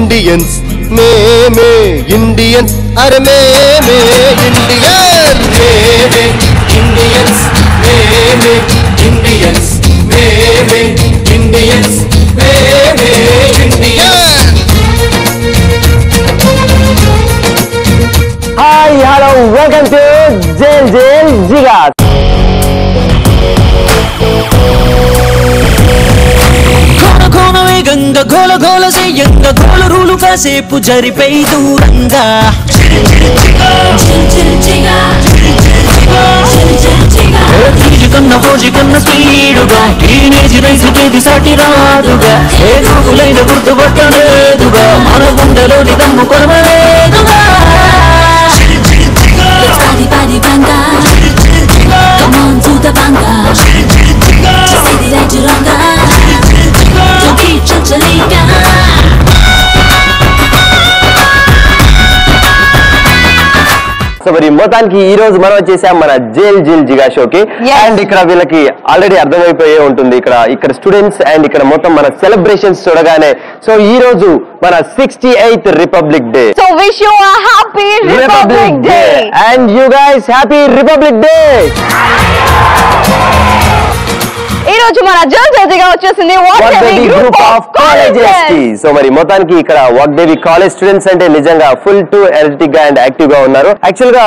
Indians meme Indians अरे meme Indian meme Indians meme Indians meme Indians meme Indian Hi, hello, welcome to Jail Jail Jigas. గంగ గోల గోల సేయంగ గోల rule కాసేపు జరిపై దూరంగా కన్న ఫోజి కన్న స్పీడుగా టీనేజ్ రైసుకేది సాటి రాదుగా ఏ గూగులైన గుర్తుపట్టలేదుగా మన గుండెలోని దమ్ము కొరవలేదుగా Come on to the banga Just say the right ranga Don't keep chanchalinga so మరి మొత్తానికి ఈ రోజు మనం వచ్చేసాం మన జైల్ జైల్ జిగా షోకి. అండ్ ఇక్కడ వీళ్ళకి ఆల్రెడీ అర్థమైపోయే ఉంటుంది ఇక్కడ స్టూడెంట్స్ అండ్ ఇక్కడ మొత్తం మన సెలబ్రేషన్స్ చూడగానే. సో ఈ రోజు మన 68th republic day. So wish you a happy republic day and you guys happy republic day. ఈ రోజు మన జల్జల్గా వచ్చేసింది వాగ్దేవి గ్రూప్ ఆఫ్ కాలేజెస్ కి. సో మరి మొత్తానికి ఇక్కడ వాగ్దేవి కాలేజ్ స్టూడెంట్స్ అంటే నిజంగా ఫుల్ టు ఎనర్జెటిక్ గా అండ్ యాక్టివ్ గా ఉన్నారు. యాక్చువల్ గా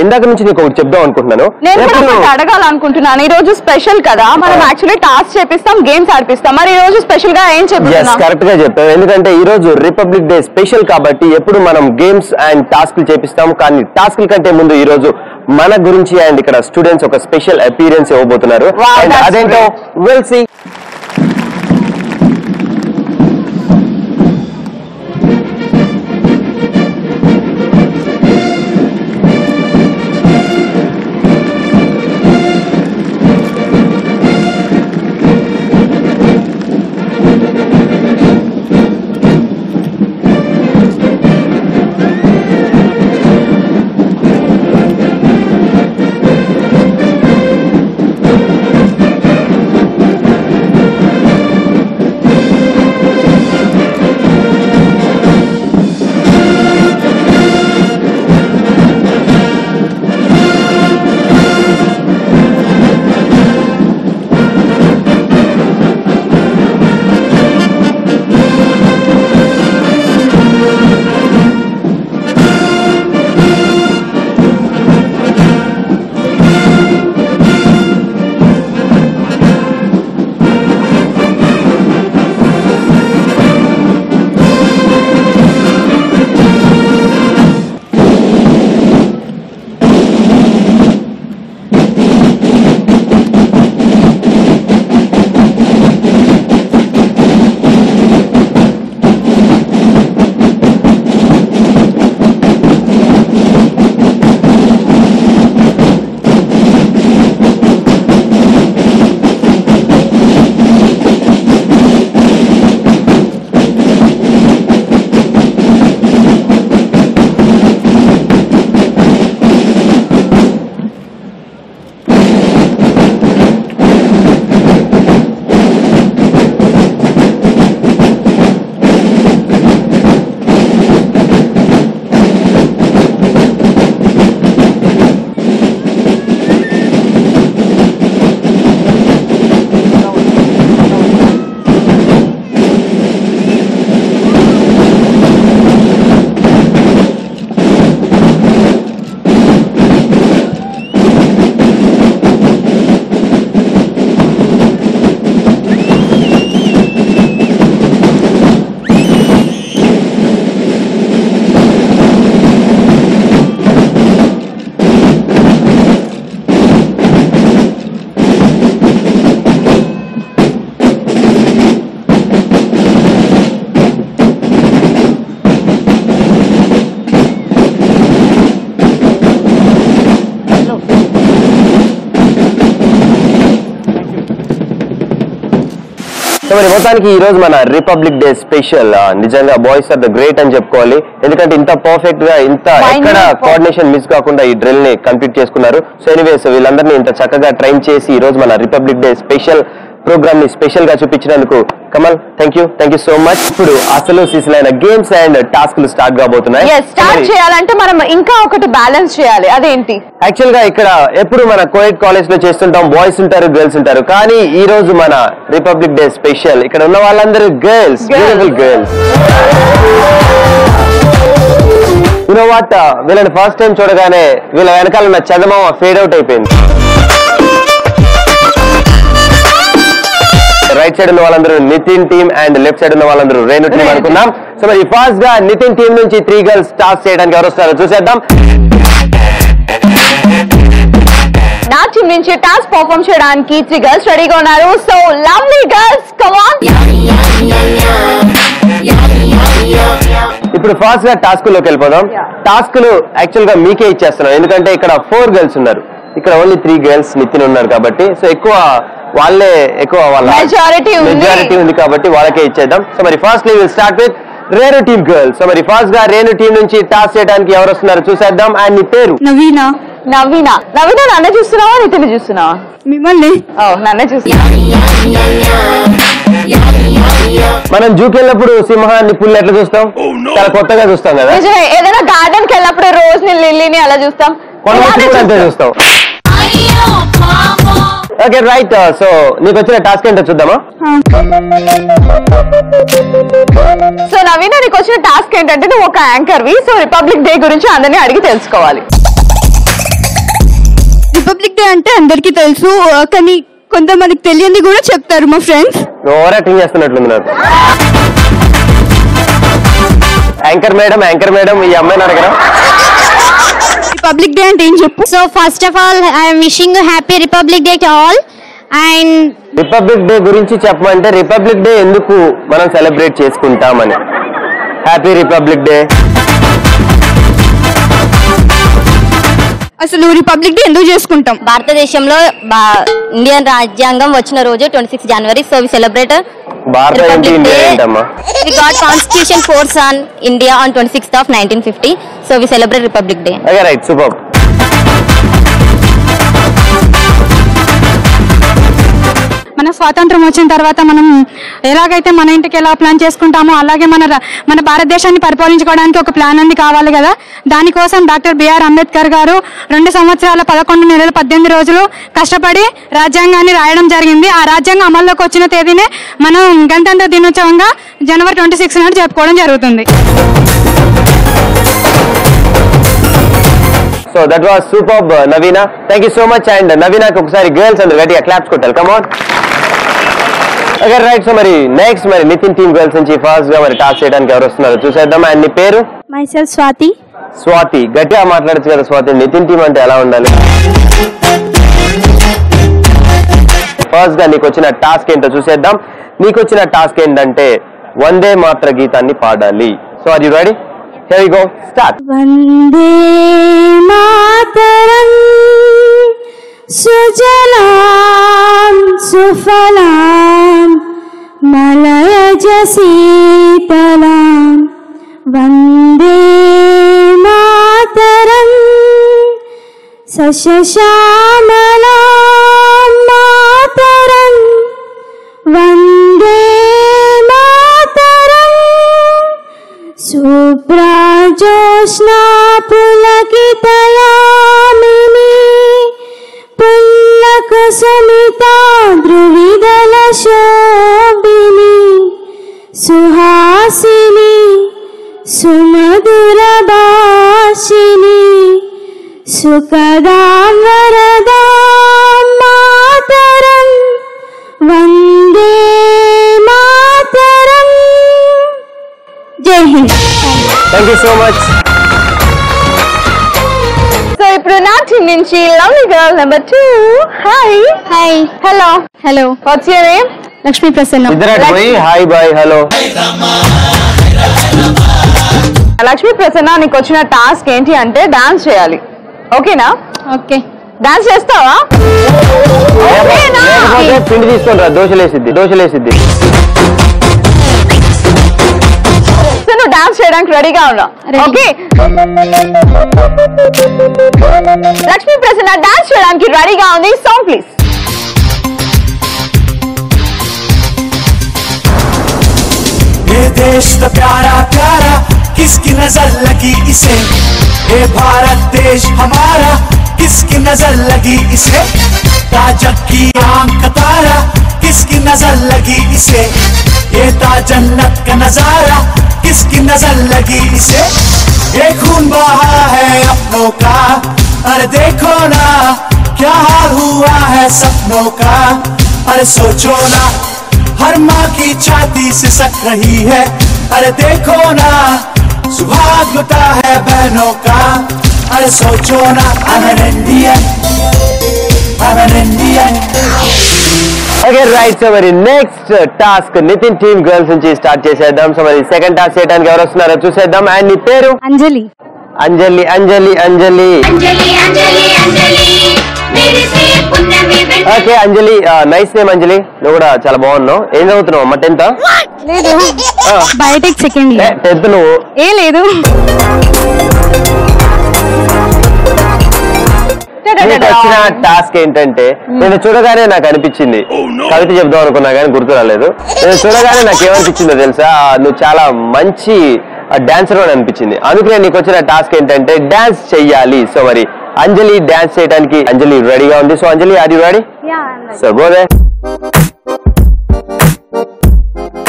ఇందాక నుంచి నీకు ఒకటి చెప్దాం అనుకుంటున్నాను. నేను అడగాలనుకుంటున్నాను, ఈ రోజు స్పెషల్ కదా, మనం యాక్చువల్లీ టాస్క్ చేపిస్తాం, గేమ్స్ ఆడిపిస్తాం. మరి ఈ రోజు స్పెషల్ గా ఏం చెప్తున్నాం? కరెక్ట్ గా చెప్పావు. ఎందుకంటే ఈ రోజు రిపబ్లిక్ డే స్పెషల్ కాబట్టి ఎప్పుడు మనం గేమ్స్ అండ్ టాస్క్లు చేపిస్తాం. కానీ టాస్క్ల కంటే ముందు ఈ రోజు మన గురించి అండ్ ఇక్కడ స్టూడెంట్స్ ఒక స్పెషల్ అపీరెన్స్ ఇవ్వబోతున్నారు. అదేంటో విల్ సీ. సో మరి మొత్తానికి ఈ రోజు మన రిపబ్లిక్ డే స్పెషల్ నిజంగా బాయ్స్ ఆర్ ద గ్రేట్ అని చెప్పుకోవాలి. ఎందుకంటే ఇంత పర్ఫెక్ట్ గా ఇంత ఎక్కడ కోఆర్డినేషన్ మిస్ కాకుండా ఈ డ్రిల్ ని కంప్లీట్ చేసుకున్నారు. సో ఎనీవేస్ వీళ్ళందరినీ ఇంత చక్కగా ట్రైన్ చేసి ఈ రోజు మన రిపబ్లిక్ డే స్పెషల్ ప్రోగ్రామ్ ని స్పెషల్ గా చూపించినందుకు Kamal thank you so much. ఇప్పుడు అసలు సిసలైన గేమ్స్ అండ్ టాస్క్లు స్టార్ట్ కాబోతున్నాయి. స్టార్ట్ చేయాలంటే మనం ఇంకా ఒకటి బ్యాలెన్స్ చేయాలి. అదేంటి? యాక్చువల్ గా ఇక్కడ ఎప్పుడు మన కోఎడ్ కాలేజ్ లో చేస్తుంటాం, బాయ్స్ ఉంటారు గర్ల్స్ ఉంటారు. కానీ ఈ రోజు మన రిపబ్లిక్ డే స్పెషల్. ఇక్కడ ఉన్న వాళ్ళందరూ girls, beautiful girls. You know what, వీళ్ళని ఫస్ట్ టైం చూడగానే వీళ్ళ వెనకాల ఉన్న చందమామ ఫేడ్ అవుట్ అయిపోయింది. రైట్ సైడ్ ఉన్న వాళ్ళందరూ Nitin team and left side ఉన్న వాళ్ళందరూ రేణు టీమ్ అనుకున్నాం. సో మరి ఫాస్ట్ గా నితిన్ టీమ్ నుంచి 3 గర్ల్స్ టాస్క్ చేయడానికి ఎవరు వస్తారో చూసేద్దాం. నా టీమ్ నుంచి టాస్క్ పర్ఫార్మ్ చేయడానికి 3 గర్ల్స్ రెడీగా ఉన్నారు. So lovely girls come on. ఇప్పుడు ఫాస్ట్ గా టాస్క్ లోకి వెళ్ళిపోదాం. టాస్క్లు యాక్చువల్ గా మీకే ఇచ్చేస్తున్నాం, ఎందుకంటే ఇక్కడ 4 గర్ల్స్ ఉన్నారు, ఇక్కడ ఓన్లీ 3 గర్ల్స్ నితిన్ ఉన్నారు కాబట్టి. సో వాళ్ళే ఎక్కువ వాళ్ళ మెజారిటీ ఉంది కాబట్టి వాళ్ళకే ఇచ్చేద్దాం. సో మరి first will start with Renu team girl. So మరి ఫాస్ట్ గా రేణు టీమ్ నుంచి టాస్క్ చేయడానికి ఎవరు వస్తున్నారు చూసేద్దాం. అండ్ నీ పేరు? నవీనా. నన్ను చూస్తున్నావా నితిన్ చూస్తున్నావా? మిమ్మల్ని. నన్నే చూస్తున్నా. మనం జూకి వెళ్ళినప్పుడు సింహాన్ని పుల్లు ఎట్లా చూస్తాం? చాలా కొత్తగా చూస్తాం కదా. ఏదైనా గార్డెన్ కి వెళ్ళినప్పుడు రోజ్ ని లిల్లీని అలా చూస్తాం, అంతే చూస్తాం. Okay right. సో నీకు వచ్చిన టాస్క్ ఏంటో చూద్దామా? సో నవీన, నీకు వచ్చిన టాస్క్ ఏంటంటే నువ్వు ఒక యాంకర్వి. సో రిపబ్లిక్ డే గురించి అందరినీ అడిగి తెలుసుకోవాలి. రిపబ్లిక్ డే అంటే అందరికీ తెలుసు, కానీ కొంతమందికి తెలియంది కూడా చెప్తారు మా ఫ్రెండ్స్. ఓవర్ యాక్టింగ్ చేస్తున్నట్లుంది నాకు. యాంకర్ మేడం ఈ అమ్మాయిని అడగరా? రిపబ్లిక్ డే అంటే ఏం చెప్పు. So first of all, I am wishing you happy Republic Day to all. And republic day గురించి చెప్పమంటే రిపబ్లిక్ డే ఎందుకు మనం సెలబ్రేట్ చేసుకుంటామని. Happy republic day. అసలు రిపబ్లిక్ డే ఎందుకు చేసుకుంటాం? భారతదేశంలో ఇండియన్ రాజ్యాంగం వచ్చిన రోజు 26 జనవరి. So we celebrate Republic Day. We got Constitution force on India on 26th of 1950. So we celebrate Republic Day. Okay, right, super. మన స్వాతంత్రం వచ్చిన తర్వాత మనం ఎలాగైతే మన ఇంటికి ఎలా ప్లాన్ చేసుకుంటామో అలాగే మన భారతదేశాన్ని పరిపాలించుకోవడానికి ఒక ప్లాన్ అనేది కావాలి కదా. దానికోసం డాక్టర్ బిఆర్ అంబేద్కర్ గారు 2 సంవత్సరాల 11 నెలల 18 రోజులు కష్టపడి రాజ్యాంగాన్ని రాయడం జరిగింది. ఆ రాజ్యాంగం అమల్లోకి వచ్చిన తేదీనే మనం గణతంత్ర దినోత్సవంగా జనవరి 26 నాడు జరుపుకోవడం జరుగుతుంది. So that was superb, Navina. Thank you so much. And Navina కి ఒకసారి గర్ల్స్ అందరూ గట్టిగా క్లాప్స్ కొట్టాలి. Come on. Okay right. So మరి నెక్స్ట్ మరి నితిన్ టీమ్ గర్ల్స్ నుంచి ఫాస్ట్ గా మరి టాస్క్ చేయడానికి ఎవరు వస్తున్నారు చూసేద్దాం. అండ్ నీ పేరు? మైసెల్ఫ్ స్వాతి. స్వాతి, గట్టిగా మాట్లాడచ్చు కదా స్వాతి. నితిన్ టీమ్ అంటే ఎలా ఉండాలి? ఫస్ట్ గా నీకు వచ్చిన టాస్క్ ఏంటో చూసేద్దాం. నీకు వచ్చిన టాస్క్ ఏంటంటే వందే మాత్ర గీతాన్ని పాడాలి. So are you ready? Here we go. Start. వందే మాతరం సుజలాం సుఫలాం మలయజ శీతలాం వందే మాతరం సశశ్యామలాం మాతరం వందే మాతరం సుప్రాజోష్ణా పులకితయామిని పుల్లకుసుమితా ధ్రువిదల శోభిని సుహాసిని సుమధుర భాషిని సుఖదాం వరదాం మాతరం వందే మాతరం. జై హింద్. Thank you so much. So ఇప్పుడు నా టీం నుంచి lovely girl number 2. Hi. Hello. What's your name? Lakshmi Prasanna. ఇద్దరు పోయి hi bye hello. Lakshmi Prasanna, నీకు వచ్చిన టాస్క్ ఏంటి అంటే డాన్స్ చేయాలి. ఓకేనా? ఓకే. డాన్స్ చేస్తావా? పిండి తీసుకొని రా, దోశలేసిద్ది. సో నువ్వు డాన్స్ చేయడానికి రెడీగా ఉన్నా? ఓకే. లక్ష్మీ ప్రసన్న డాన్స్ చేయడానికి రెడీగా ఉంది. Song please. मस्त प्यारा प्यारा किसकी नजर लगी इसे, ये भारत देश हमारा किसकी नजर लगी इसे, ताजक की आंख का तारा किसकी नजर लगी इसे, ये जन्नत का नजारा किसकी नजर लगी इसे, ये खून बहा है अपनों का, अरे देखो ना क्या हाल हुआ है सपनों का, अरे सोचो ना हर माँ की छाती से सक रही है, अरे देखो ना सुहाग लुटा है बहनों का, अरे सोचो ना I'm an Indian, I'm an Indian. Okay right. So మరి next task Nitin team girls నుంచి స్టార్ట్ చేసేద్దాం. సో మరి సెకండ్ టాస్క్ చేయడానికి ఎవరు వస్తున్నారో చూసేద్దాం. అండ్ నీ పేరు? Anjali. Anjali Anjali Anjali okay Anjali, nice name Anjali. నువ్వు కూడా చాలా బాగున్నావు. ఏం చదువుతున్నావు అమ్మ? 10th? లేదు, బయోటెక్ సెకండ్ ఇయర్. 10th నువ్వు? ఏ లేదు. వచ్చిన టాస్క్ ఏంటంటే, నేను చూడగానే నాకు అనిపించింది, కవిత చెప్దాం అనుకున్నా కానీ గుర్తు రాలేదు. నేను చూడగానే నాకు ఏమనిపించిందో తెలుసా, నువ్వు చాలా మంచి డాన్సర్ అని అనిపించింది. అందుకే నీకు వచ్చిన టాస్క్ ఏంటంటే డాన్స్ చెయ్యాలి. సో మరి అంజలి డాన్స్ చేయడానికి అంజలి రెడీగా ఉంది. So Anjali, are you ready? So go there.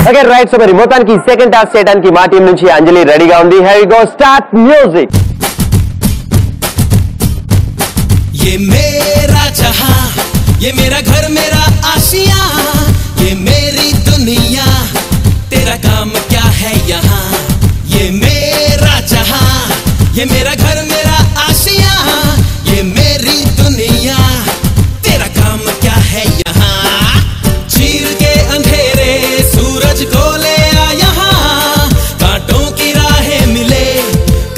Okay right. So మరి మొత్తానికి సెకండ్ టాస్క్ చేయడానికి మా టీం నుంచి అంజలి రెడీగా ఉంది. Here we go, start music. ये मेरा जहां, ये मेरा घर, मेरा आशिया, ये मेरी दुनिया, तेरा काम क्या है यहाँ, ये मेरा जहां, ये मेरा घर, मेरा आशिया, ये मेरी दुनिया, तेरा काम क्या है यहाँ, चीर के अंधेरे सूरज को ले आ यहाँ, कांटों की राहें मिले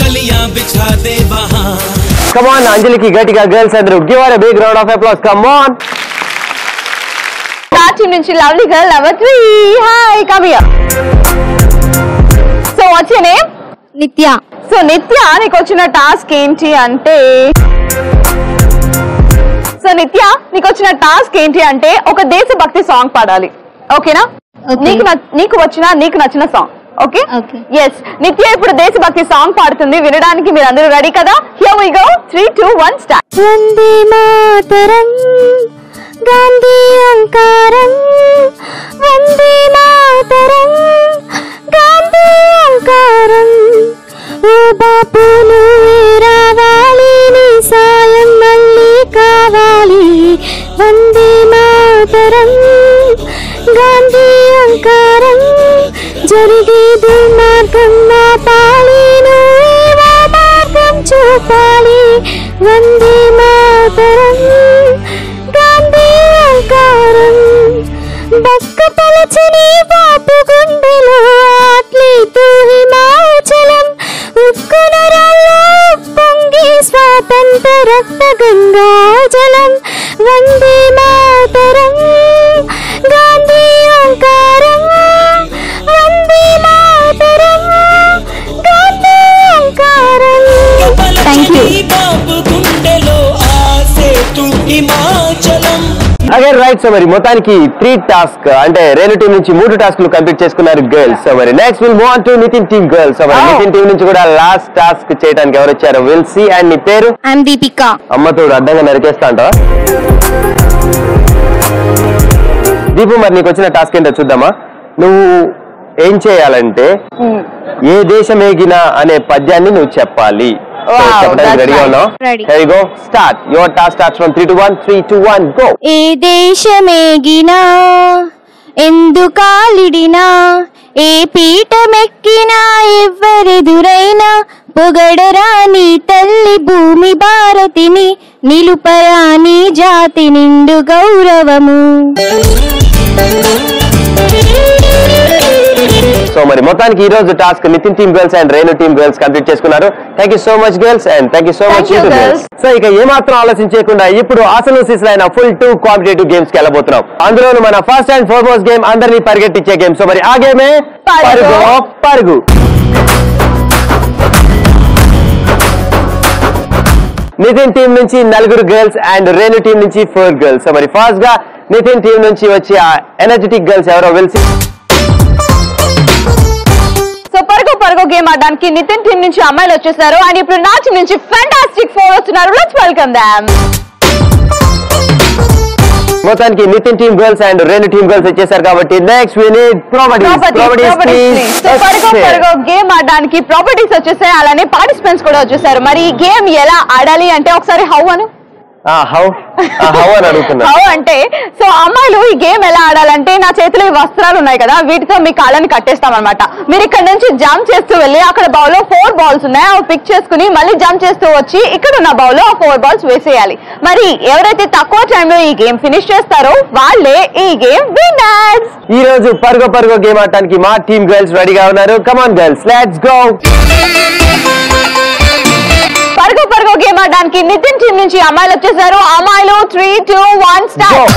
कलियां बिछा दे वहाँ. Come on, అంజలికి గట్టిగా గర్ల్స్ అందరూ give her a big round of applause. Come on. Starting నుంచి lovely girl number 3. Hi, come here. So what's your name? నిత్య. సో నిత్య, నీకు వచ్చిన టాస్క్ ఏంటి అంటే ఒక దేశభక్తి సాంగ్ పాడాలి. ఓకేనా? నీకు నచ్చిన సాంగ్. ఓకే? ఎస్. నిత్య ఇప్పుడు దేశభక్తి సాంగ్ పాడుతుంది. వినడానికి మీరు అందరూ రెడీ కదా? Here we go. 3, 2, 1 స్టార్ట్. వందే మాతరం గాంధీ ఓంకారం, వందే మాతరం గాంధీ ఓంకారం, ఓ బాపు నువ్వే రావాలి, నీ సాయం మళ్ళీ కావాలి, వందే మాతరం గాంధీ ఓంకారం, జరిగే దుర్మార్గం ఆపాలి, నువ్వే మార్గం చూపాలి, వందే మాతరం గాంధీ ఓంకారం, బక్క పలచని బాపు గుండెలో ఆత్లీతూ హిమాచలం, ఉక్కు నరాల్లో పొంగి స్వాతంత్ర రక్త గంగా జలం, వందే మాతరం గాంధీ ఓంకారం, వందే మాతరం గాంధీ ఓంకారం. Thank you. Okay right. So మరి మొత్తానికి 3 టాస్క్ అంటే రేణు టీం నుంచి 3 టాస్క్లు కంప్లీట్ చేసుకున్నారు గర్ల్స్. సో మరి next will move on to Nitin team girls. So మరి నితిన్ టీం నుంచి కూడా లాస్ట్ టాస్క్ చేయడానికి ఎవరు వచ్చారో విల్ సీ. అండ్ నీ పేరు? ఐఎమ్ దీపిక. అమ్మతోడు అడ్డంగా నరికేస్తా అంటావా? దీపు, మరి నీకు వచ్చిన టాస్క్ ఏంటో చూద్దామా. నువ్వు ఏం చేయాలంటే ఏ దేశమేగినా అనే పద్యాన్ని నువ్వు చెప్పాలి. చెప్పడానికి రెడీగా ఉన్నావు? Here you go. Start. Your task starts from 3 to 1. 3, 2, 1, go. ఏ దేశమేగినా ఎందుకాలిడినా, ఏ పీఠమెక్కినా, ఎవ్వరెదురైనా పొగడరాని తల్లి భూమి భారతిని, నిలుపరాని జాతి నిండు గౌరవము. సో మరి మొత్తానికి ఈ రోజు task Nitin team girls and Renu team girls complete చేసుకున్నారు. Thank you so much girls and thank you so much girls. So ఇక ఏమాత్రం ఆలోచించకుండా ఇప్పుడు అసలు సిసలైన ఫుల్ 2 కాంపిటేటివ్ గేమ్స్ కి వెళ్ళబోతున్నాం. అందులోనూ మన ఫస్ట్ అండ్ ఫార్మోస్ట్ గేమ్ అందరినీ పరిగెట్టించే గేమ్. సో మరి ఆ గేమే పరుగు పరుగు. నితిన్ టీం నుంచి 4 గర్ల్స్ అండ్ రేణు టీం నుంచి 4 గర్ల్స్. సో మరి ఫాస్ట్ గా నితిన్ టీం నుంచి వచ్చి ఆ ఎనర్జెటిక్ గర్ల్స్ ఎవరో వెలిసి. పరుగో గేమ్ ఆడడానికి నితిన్ టీం నుంచి అమ్మాయిలు వచ్చేసారు అండ్ ఇప్పుడు నా టీం నుంచి ఫ్యాంటాస్టిక్ 4 వస్తున్నారు. Let's welcome them. మొత్తానికి నితిన్ టీమ్ గర్ల్స్ అండ్ రెండు టీమ్ గర్ల్స్ వచ్చేసారు కాబట్టి నెక్స్ట్ వి నీడ్ ప్రాపర్టీస్. పరుగో గేమ్ ఆడడానికి ప్రాపర్టీస్ వచ్చేసాయి, అలానే పార్టిసిపెంట్స్ కూడా వచ్చేసారు. మరి ఈ గేమ్ ఎలా ఆడాలి అంటే ఒకసారి హౌ అని అంటే సో అమ్మాయిలు ఈ గేమ్ ఎలా ఆడాలంటే నా చేతిలో ఈ వస్త్రాలు ఉన్నాయి కదా, వీటితో మీ కాళ్ళని కట్టేస్తాం అనమాట. మీరు ఇక్కడ నుంచి జంప్ చేస్తూ వెళ్ళి అక్కడ బౌల్ లో 4 బాల్స్ ఉన్నాయి, అవి పిక్ చేసుకుని మళ్ళీ జంప్ చేస్తూ వచ్చి ఇక్కడ ఉన్న బౌల్ లో 4 బాల్స్ వేసేయాలి. మరి ఎవరైతే తక్కువ టైంలో ఈ గేమ్ ఫినిష్ చేస్తారో వాళ్ళే ఈ గేమ్ విన్నర్స్. ఈ రోజు పరుగో గేమ్ ఆడటానికి మా టీమ్ గర్ల్స్ రెడీగా ఉన్నారు. Come on girls, let's go. పరుగో గేమ్ ఆడడానికి నితిన్ టీం నుంచి అమ్మాయిలు వచ్చేసారు. అమ్మాయిలు 3, 2, 1 స్టార్ట్.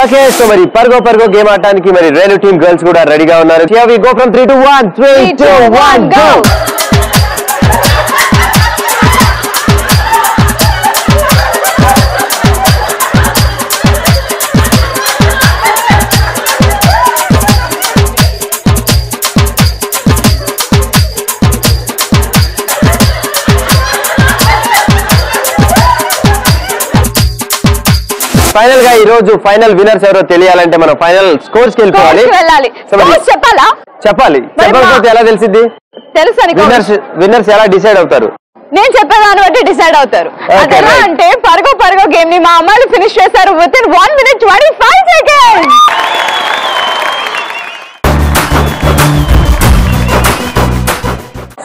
ఓకే, సో మరి పరుగో గేమ్ ఆడటానికి మరి రెండు టీమ్ గర్ల్స్ కూడా రెడీగా ఉన్నారు. Here we go from 3 to 1. 3, 2, 1 go. Final గా ఈ రోజు ఫైనల్ విన్నర్స్ ఎవరో తెలియాలంటే మనం ఫైనల్ స్కోర్స్ కి వెళ్ళాలి. చెప్పాలి. చెప్పకపోతే ఎలా తెలిసిద్ది? విన్నర్స్ ఎలా డిసైడ్ అవుతారు? నేను చెప్పేదాన్ని బట్టి డిసైడ్ అవుతారు. అదెలా అంటే పరుగో గేమ్ ని మా అమ్మాయిలు ఫినిష్ చేశారు with in 1 minute 25 seconds.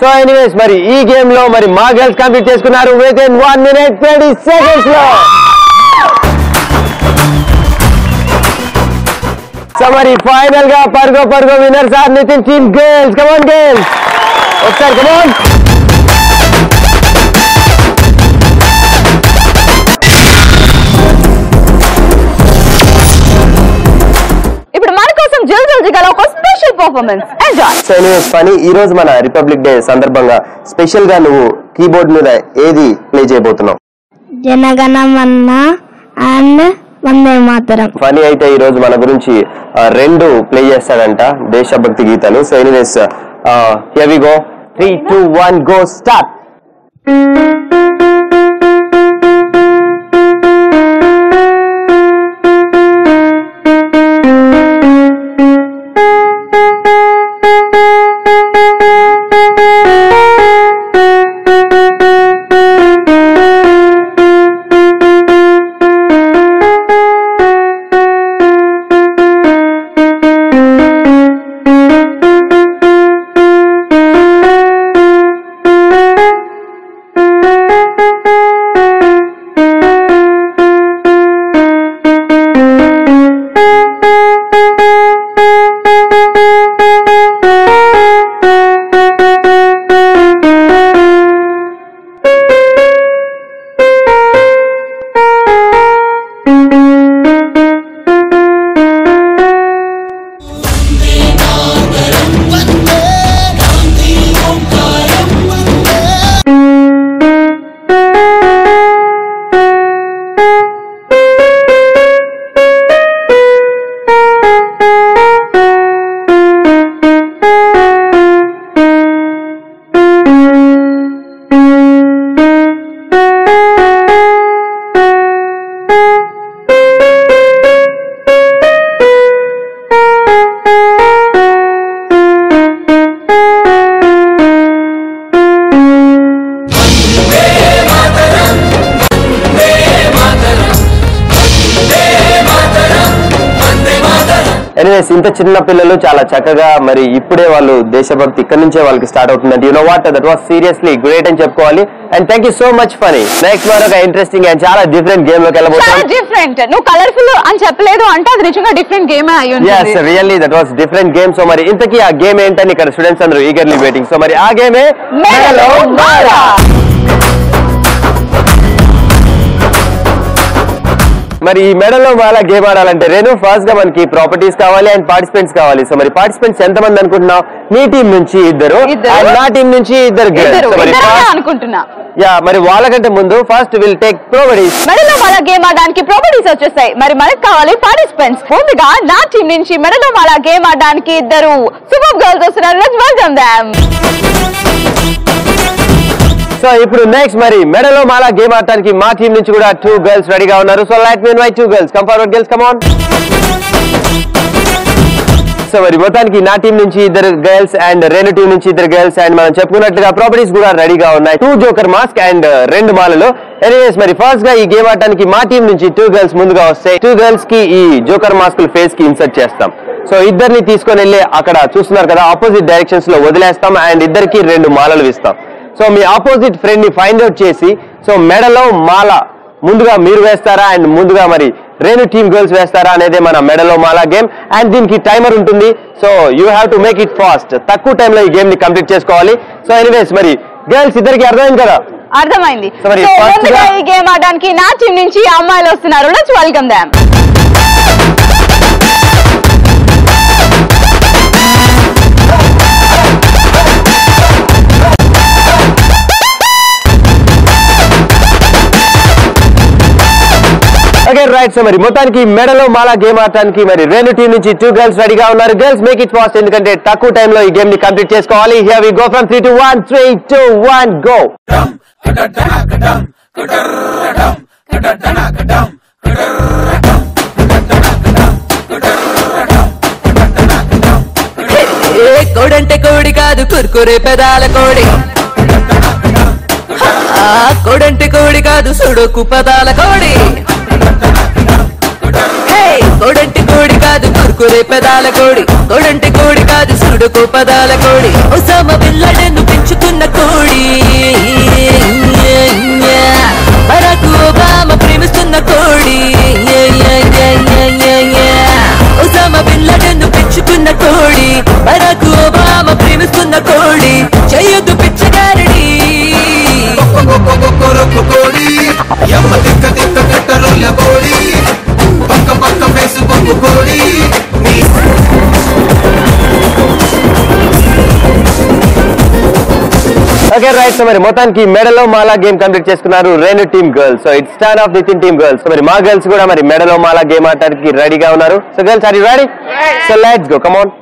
So anyways మరి ఈ గేమ్ లో మరి మా గర్ల్స్ కంప్లీట్ చేసుకున్నారు విత్ ఇన్ 1 minute 30 seconds లో. సో మరి ఫైనల్ గా పరుగో winners are Nitin team girls. Come on girls, ఒకసారి కమ్ ఆన్. ఇప్పుడు మన కోసం జిల్జిగా ఒక special performance enjoy. So anyways Phani, ఈ రోజు మన రిపబ్లిక్ డే సందర్భంగా స్పెషల్ గా నువ్వు కీబోర్డ్ మీద ఏది ప్లే చేయబోతున్నావు? జనగణమన అండ్ వందే మాతరం. ఫనీ అయితే ఈ రోజు మన గురించి రెండు ప్లే చేస్తాడంట, దేశభక్తి గీతాలు. So anyways here we go. 3, 2, 1 go start. Anyways ఇంత చిన్న పిల్లలు చాలా చక్కగా మరి ఇప్పుడే వాళ్ళు దేశభక్తి ఇక్కడ నుంచే వాళ్ళకి స్టార్ట్ అవుతుందంటే you know what that was seriously great అని చెప్పుకోవాలి. And thank you so much funny. Next మరొక ఇంట్రెస్టింగ్ అండ్ చాలా డిఫరెంట్ గేమ్ లోకి వెళ్ళబోతున్నాం. డిఫరెంట్, నువ్వు కలర్ఫుల్ అని చెప్పలేదు అంటే అది నిజంగా డిఫరెంట్ గేమ్ అయ్యి ఉంటుంది. yes really that was different game. So మరి ఇంతకీ ఆ గేమ్ ఏంటని ఇక్కడ స్టూడెంట్స్ అందరూ ఈగర్లీ వెయిటింగ్. సో మరి ఆ గేమే మెలో మారా. మరి ఈ మెడలో మాల గేమ్ ఆడాలంటే రేణు ఫస్ట్ గా మనకి ప్రాపర్టీస్ కావాలి అండ్ పార్టిసిపెంట్స్ కావాలి. సో మరి పార్టిసిపెంట్స్ ఎంత మంది అనుకుంటున్నావు? నీ టీం నుంచి ఇద్దరు, నా టీం నుంచి ఇద్దరు అనుకుంటున్నా. యా, మరి వాళ్ళకంటే ముందు ఫస్ట్ విల్ టేక్ ప్రాపర్టీస్. మెడలో మాల గేమ్ ఆడడానికి ప్రాపర్టీస్ వచ్చేస్తాయి. మరి మనకు కావాలి పార్టిసిపెంట్స్. ముందుగా నా టీం నుంచి మెడలో మాల గేమ్ ఆడడానికి ఇద్దరు సూపర్ గర్ల్స్ వస్తున్నారు. Let's welcome them. సో ఇప్పుడు నెక్స్ట్ మరి మెడలో మాల గేమ్ ఆడటానికి మా టీం నుంచి కూడా 2 గర్ల్స్ రెడీగా ఉన్నారు. So let me invite 2 girls. Come forward girls, come on. So మరి మొత్తానికి నా టీం నుంచి ఇద్దరు గర్ల్స్ అండ్ రేణు టీం నుంచి ఇద్దరు గర్ల్స్ అండ్ మనం చెప్పుకున్నట్లుగా ప్రాపర్టీస్ కూడా రెడీగా ఉన్నాయి. 2 జోకర్ మాస్క్ అండ్ 2 మాలలు. ఎనీవేస్ మరి ఫస్ట్ గా ఈ గేమ్ ఆడటానికి మా టీం నుంచి 2 గర్ల్స్ ముందుగా వస్తాయి. 2 గర్ల్స్ కి ఈ జోకర్ మాస్క్ ఫేస్ కి ఇన్సర్ట్ చేస్తాం. సో ఇద్దరిని తీసుకొని వెళ్ళి అక్కడ చూస్తున్నారు కదా ఆపోజిట్ డైరెక్షన్స్ లో వదిలేస్తాం అండ్ ఇద్దరికి 2 మాలలు ఇస్తాం. సో మీ ఆపోజిట్ ఫ్రెండ్ ని ఫైండ్ అవుట్ చేసి సో మెడలో మాల ముందుగా మీరు వేస్తారా అండ్ ముందుగా మరి రేణు టీమ్ గర్ల్స్ వేస్తారా అనేది మన మెడలో మాల గేమ్. అండ్ దీనికి టైమర్ ఉంటుంది. So you have to make it fast. తక్కువ టైంలో ఈ గేమ్ ని కంప్లీట్ చేసుకోవాలి. సో ఎనీవేస్ మరి గర్ల్స్ ఇద్దరికి అర్థమైంది కదా? అర్థమైంది. సో మరి ముందుగా ఈ గేమ్ ఆడడానికి నా టీం నుంచి అమ్మాయిలు వస్తున్నారు. Let's welcome them. Okay right. So మరి మొత్తానికి మెడలో మాల గేమ్ ఆడటానికి మరి రేణు టీం నుంచి 2 గర్ల్స్ రెడీగా ఉన్నారు. గర్ల్స్ మేక్ ఇట్ ఫాస్ట్ ఎందుకంటే తక్కువ టైంలో ఈ గేమ్ ని కంప్లీట్ చేసుకోవాలి. Here we go from 3 to 1. 3 2 1 go. కోడంటే కోడి కాదు కుర్కురే పెదాల కోడి. కోడంటే కోడి కాదు సుడుకు పదాల కోడి. కోడంటే కోడి కాదు కుర్కురే పెదాల కోడి. కోడంటే కోడి కాదు సుడుకు పదాల కోడి. ఒసామా బిన్ లాడెన్ పెంచుకున్న కోడి. బరాక్ ఒబామా ప్రేమిస్తున్న కోడి. ఒసామా బిన్ లాడెన్ పెంచుకున్న కోడి. బరాక్ ఒబామా ప్రేమిస్తున్న కోడి. చెయ్యొద్దు పిచ్చగారడి. కోడి యమ్మ తిక్క తిక్క కట్టరుల కోడి. పక్క పక్క ఫేస్బుక్ కోడి. Okay right. సో మరి మొత్తానికి మెడలో మాల గేమ్ కంప్లీట్ చేసుకున్నారు Renu team girls. So it's turn of Nitin team girls. So మరి మా గర్ల్స్ కూడా మరి మెడలో మాల గేమ్ ఆడటానికి రెడీగా ఉన్నారు. So girls are you ready? So let's go, come on.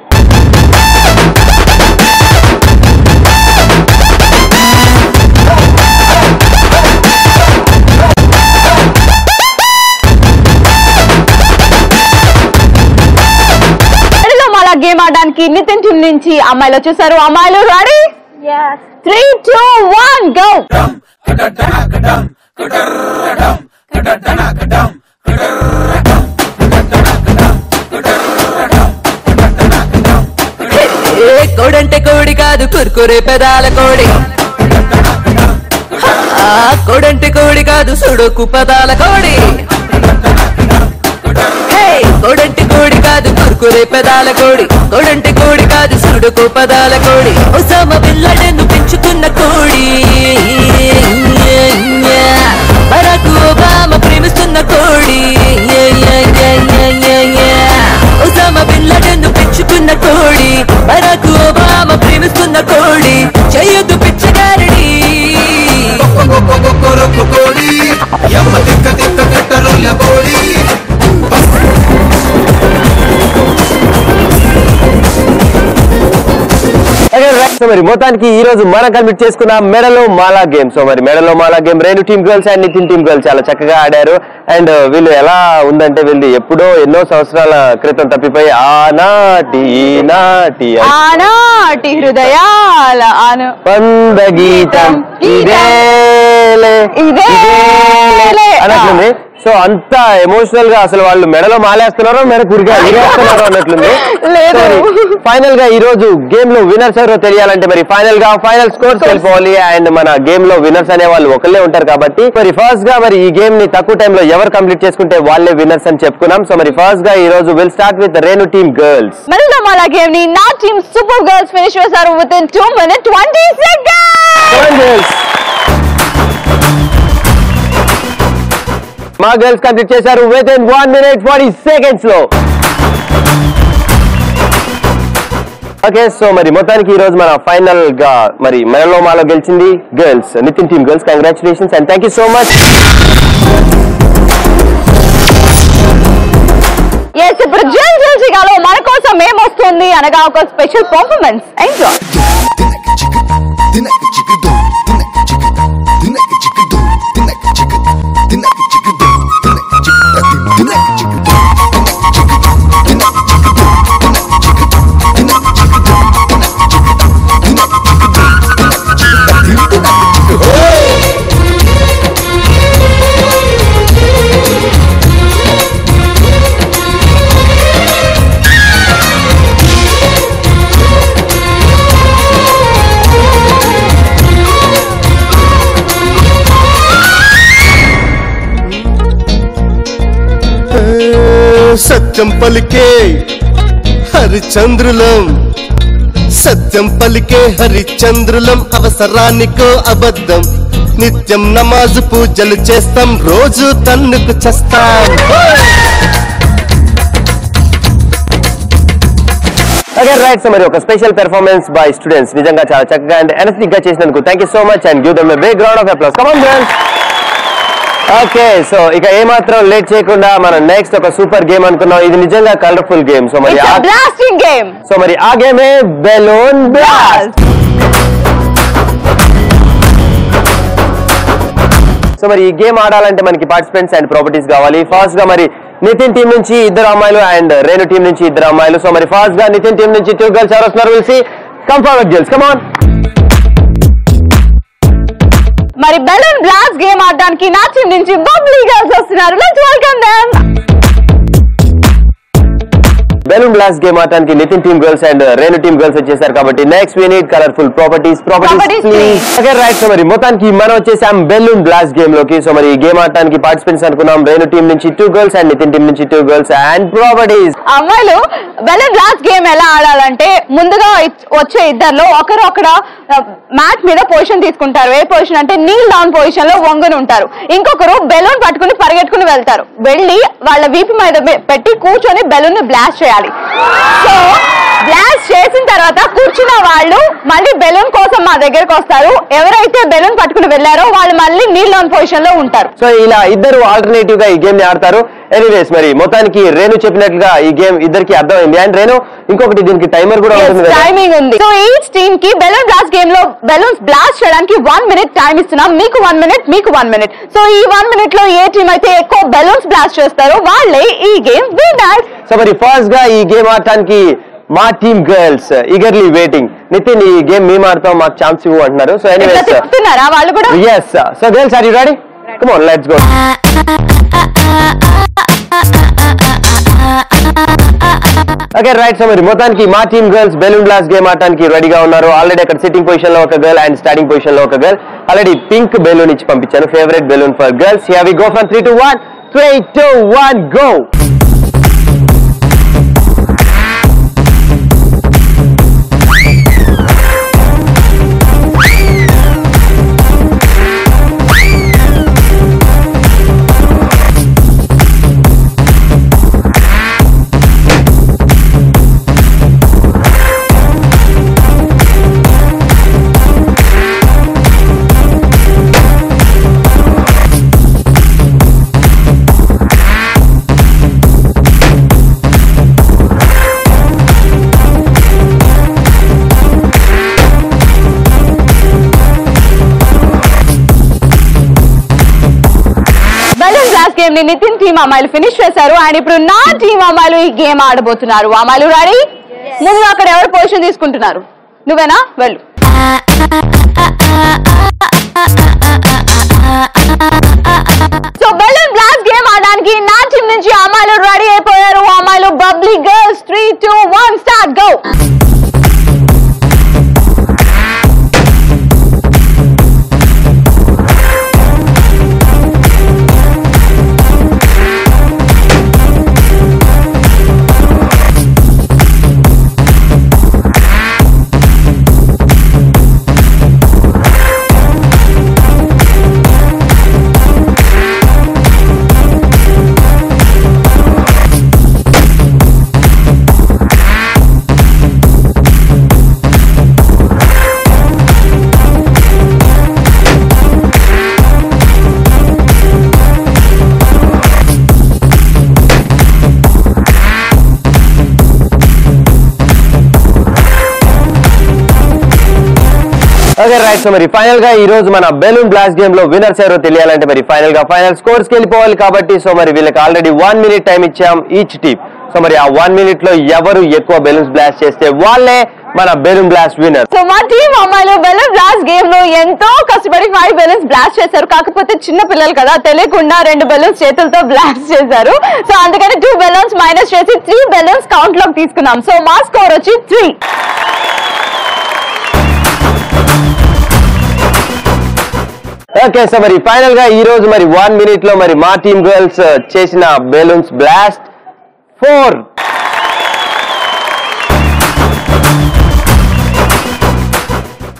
Game ఆడడానికి నితిన్ టీం నుంచి అమ్మాయిలు వచ్చేసారు. అమ్మాయిలు రెడీ? 3 2 1 గో. కోడంటే కోడి కాదు కుర్కురే పెదాల కోడి. కోడంటే కోడి కాదు సుడుకు పదాల కోడి. కోడంటే కోడి కాదు కుర్కురే పెదాల కోడి. కోడంటే కోడి కాదు సుడుకు పదాల కోడి. ఒసామా బిన్ లాడెన్ పెంచుకున్న కోడి. బరాక్ ఒబామా ప్రేమిస్తున్న కోడి. ఒసామా బిన్ లాడెన్ పెంచుకున్న కోడి. బరాక్ ఒబామా ప్రేమిస్తున్న కోడి. చెయ్యొద్దు పిచ్చగారడి. కోడి యమ్మ తిక్క తిక్క కట్టరుల కోడి. సో మరి మొత్తానికి ఈ రోజు మనం కంప్లీట్ చేసుకున్న మెడలో మాలా గేమ్. సో మరి మెడలో మాలా game Renu team girls and Nitin team girls చాలా చక్కగా ఆడారు. అండ్ వీళ్ళు ఎలా ఉందంటే వీళ్ళు ఎప్పుడో ఎన్నో సంవత్సరాల క్రితం తప్పిపోయి ఆనాటి ఈనాటి ఆనాటి హృదయాల పందగీతం ఇదేలే అన్నట్లుంది. సో అంత ఎమోషనల్ గా అసలు వాళ్ళు మెడలో మాలేస్తున్నారో మెడ కురిగా ఇరేస్తున్నారో అన్నట్లుంది. ఫైనల్ గా ఈ రోజు గేమ్ లో విన్నర్స్ ఎవరో తెలియాలంటే మరి ఫైనల్ గా ఫైనల్ స్కోర్స్ వెళ్ళిపోవాలి. అండ్ మన గేమ్ లో విన్నర్స్ అనే వాళ్ళు ఒకళ్ళే ఉంటారు కాబట్టి మరి ఫస్ట్ గా మరి ఈ గేమ్ ని తక్కువ టైంలో ఎవరు కంప్లీట్ చేసుకుంటే వాళ్ళే విన్నర్స్ అని చెప్పుకున్నాం. సో మరి ఫస్ట్ గా ఈ రోజు will start with Renu team girls. మెడలో మాలా గేమ్ ని నా టీమ్ సూపర్ గర్ల్స్ ఫినిష్ చేశారు విత్ ఇన్ 2 minutes 20 seconds. మా గర్ల్స్ కంప్లీట్ చేశారు విత్ ఇన్ 1 minute 40 seconds లో. ఓకే, సో మరి మొత్తానికి ఈ రోజు మన ఫైనల్ గా మరి మనలో మాలో గెలిచింది girls, Nitin team girls. Congratulations and thank you so much. ఇప్పుడు జిల్ జిల్ జిగాలో మన కోసం ఏమొస్తుంది అనగా ఒక స్పెషల్ పర్ఫార్మెన్స్. ఎంజాయ్. సత్యం పలికే హరిచంద్రులం, సత్యం పలికే హరిచంద్రులం, అవసరానికో అబద్ధం, నిత్యం నమాజు పూజలు చేస్తాం, రోజు తన్నుకు చేస్తాం. ఓకే రైట్, సో మరి ఒక స్పెషల్ పెర్ఫార్మెన్స్ బై స్టూడెంట్స్ నిజంగా చాలా చక్కగా అండ్ ఎనర్జెటిక్ గా చేసినందుకు thank you so much and give them a big round of applause. Come on girls. Okay, so ఇక ఏమాత్రం లేట్ చేయకుండా మనం నెక్స్ట్ ఒక సూపర్ గేమ్ అనుకున్నాం. ఇది నిజంగా కలర్ఫుల్ గేమ్. సో మరి బ్లాస్టింగ్ గేమ్. సో మరి ఆ గేమే బెలూన్ బ్లాస్ట్. సో మరి ఈ గేమ్ ఆడాలంటే మనకి పార్టిసిపెంట్స్ అండ్ ప్రాపర్టీస్ కావాలి. ఫాస్ట్ గా మరి నితిన్ టీం నుంచి 2 అమ్మాయిలు అండ్ రేణు టీం నుంచి 2 అమ్మాయిలు. సో మరి ఫాస్ట్ గా నితిన్ టీం నుంచి 2 girls ఎవరు వస్తున్నారు will see. Come forward girls, come on. మరి బెలూన్ బ్లాస్ట్ గేమ్ ఆడడానికి నా టీం నుంచి బబ్లీ గర్ల్స్ వస్తున్నారు. Let's welcome them. Balloon blast game ఆడడానికి Nitin team girls and Renu team girls వచ్చేసారు కాబట్టి next we need colourful properties please. Okay right, so మరి మొత్తానికి మనం వచ్చేసాం బెలూన్ బ్లాస్ట్ గేమ్ లోకి. సో మరి ఈ గేమ్ ఆడడానికి పార్టిసిపెంట్స్ అనుకున్నాం రేణు టీమ్ నుంచి 2 girls అండ్ నితిన్ టీమ్ నుంచి 2 girls అండ్ ప్రాపర్టీస్. అమ్మాయిలు బెలూన్ బ్లాస్ట్ గేమ్ ఎలా ఆడాలంటే ముందుగా వచ్చే ఇద్దరిలో ఒకరు అక్కడ మ్యాట్ మీద పొజిషన్ తీసుకుంటారు. ఏ పొజిషన్ అంటే నీల్ డౌన్ పొజిషన్ లో వంగుని ఉంటారు. ఇంకొకరు బెలూన్ పట్టుకుని పరిగెట్టుకుని వెళ్తారు. వెళ్ళి వాళ్ళ వీపు మీద పెట్టి కూర్చొని బెలూన్ ని బ్లాస్ట్ చేయాలి. సో బ్లాస్ట్ చేసిన తర్వాత కూర్చున్న వాళ్ళు మళ్ళీ బెలూన్ కోసం మా దగ్గరకు వస్తారు. ఎవరైతే బెలూన్ పట్టుకుని వెళ్లారో వాళ్ళు మళ్ళీ నీల్ డౌన్ పొజిషన్ లో ఉంటారు. సో ఇలా ఇద్దరు ఆల్టర్నేటివ్ గా ఈ గేమ్ ని ఆడతారు. ఎనీవేస్ మరి మొత్తానికి రేణు చెప్పినట్లుగా ఈ గేమ్ ఇద్దరికి అర్థమైంది. అండ్ రేణు ఇంకొకటి దీనికి టైమర్ కూడా ఉంటుంది, టైమింగ్ ఉంది. సో ఈచ్ టీమ్ కి బెలూన్ బ్లాస్ట్ గేమ్ లో బెలూన్స్ బ్లాస్ట్ చేయడానికి 1 minute టైం ఇస్తున్నాం. మీకు 1 minute, మీకు 1 minute. సో ఈ 1 minute లో ఏ టీం అయితే ఎక్కువ బెలూన్స్ బ్లాస్ట్ చేస్తారో వాళ్ళే ఈ గేమ్ విన్నర్. సో మరి ఫస్ట్ గా ఈ గేమ్ ఆడటానికి మా team girls eagerly waiting. Nitin ఈ గేమ్ మేము ఆడతాం, మాకు ఛాన్స్ ఇవ్వు అంటున్నారు. సో ఎనీవేస్ చెప్తున్నారా వాళ్ళు కూడా? yes. So girls are you ready? Come on let's go. Okay right, so మరి మొత్తానికి మా team girls balloon blast game ఆడటానికి రెడీగా ఉన్నారు. ఆల్రెడీ అక్కడ సిట్టింగ్ పొజిషన్ లో ఒక గర్ల్ అండ్ స్టాండింగ్ పొజిషన్ లో ఒక గర్ల్. ఆల్రెడీ పింక్ బెలూన్ ఇచ్చి పంపించాను, favourite balloon for girls. Here we go from 3 to 1. 3, 2, 1 go. Game ని నితిన్ టీమ్ అమ్మాయిలు ఫినిష్ చేశారు. అండ్ ఇప్పుడు నా టీమ్ అమ్మాయిలు ఈ గేమ్ ఆడబోతున్నారు. అమ్మాయిలు రెడీ? ముందు అక్కడ ఎవరు పొజిషన్ తీసుకుంటున్నారు? నువ్వేనా? వెళ్ళు. సో బెలూన్ బ్లాస్ట్ గేమ్ ఆడడానికి నా టీమ్ నుంచి అమ్మాయిలు రెడీ అయిపోయారు. అమ్మాయిలు bubbly girls 3, 2, 1 start go. Okay right. So మరి ఫైనల్ గా ఈ రోజు మన బెలూన్ బ్లాస్ట్ గేమ్ లో విన్నర్స్ ఎవరో తెలియాలంటే మరి ఫైనల్ గా ఫైనల్ స్కోర్స్ కి వెళ్ళిపోవాలి కాబట్టి సో మరి వీళ్ళకి ఆల్రెడీ 1 minute టైం ఇచ్చాం ఈచ్ టీమ్. సో మరి ఆ 1 minute లో ఎవరు ఎక్కువ బెలూన్స్ బ్లాస్ట్ చేస్తే వాళ్ళే మన బెలూన్ బ్లాస్ట్ విన్నర్. సో మా టీం అమ్మాయిలు బెలూన్ బ్లాస్ట్ గేమ్ లో ఎంతో కష్టపడి 5 బెలూన్స్ బ్లాస్ట్ చేశారు. కాకపోతే చిన్న పిల్లలు కదా తెలియకుండా 2 బెలూన్స్ చేతులతో బ్లాస్ట్ చేశారు. సో అందుకని 2 బెలూన్స్ మైనస్ చేసి 3 బెలూన్స్ కౌంట్ లోకి తీసుకున్నాం. సో మా స్కోర్ వచ్చి 3. ఓకే. సో మరి ఫైనల్ గా ఈ రోజు మరి 1 minute లో మరి మా టీమ్ గర్ల్స్ చేసిన balloons blast 4.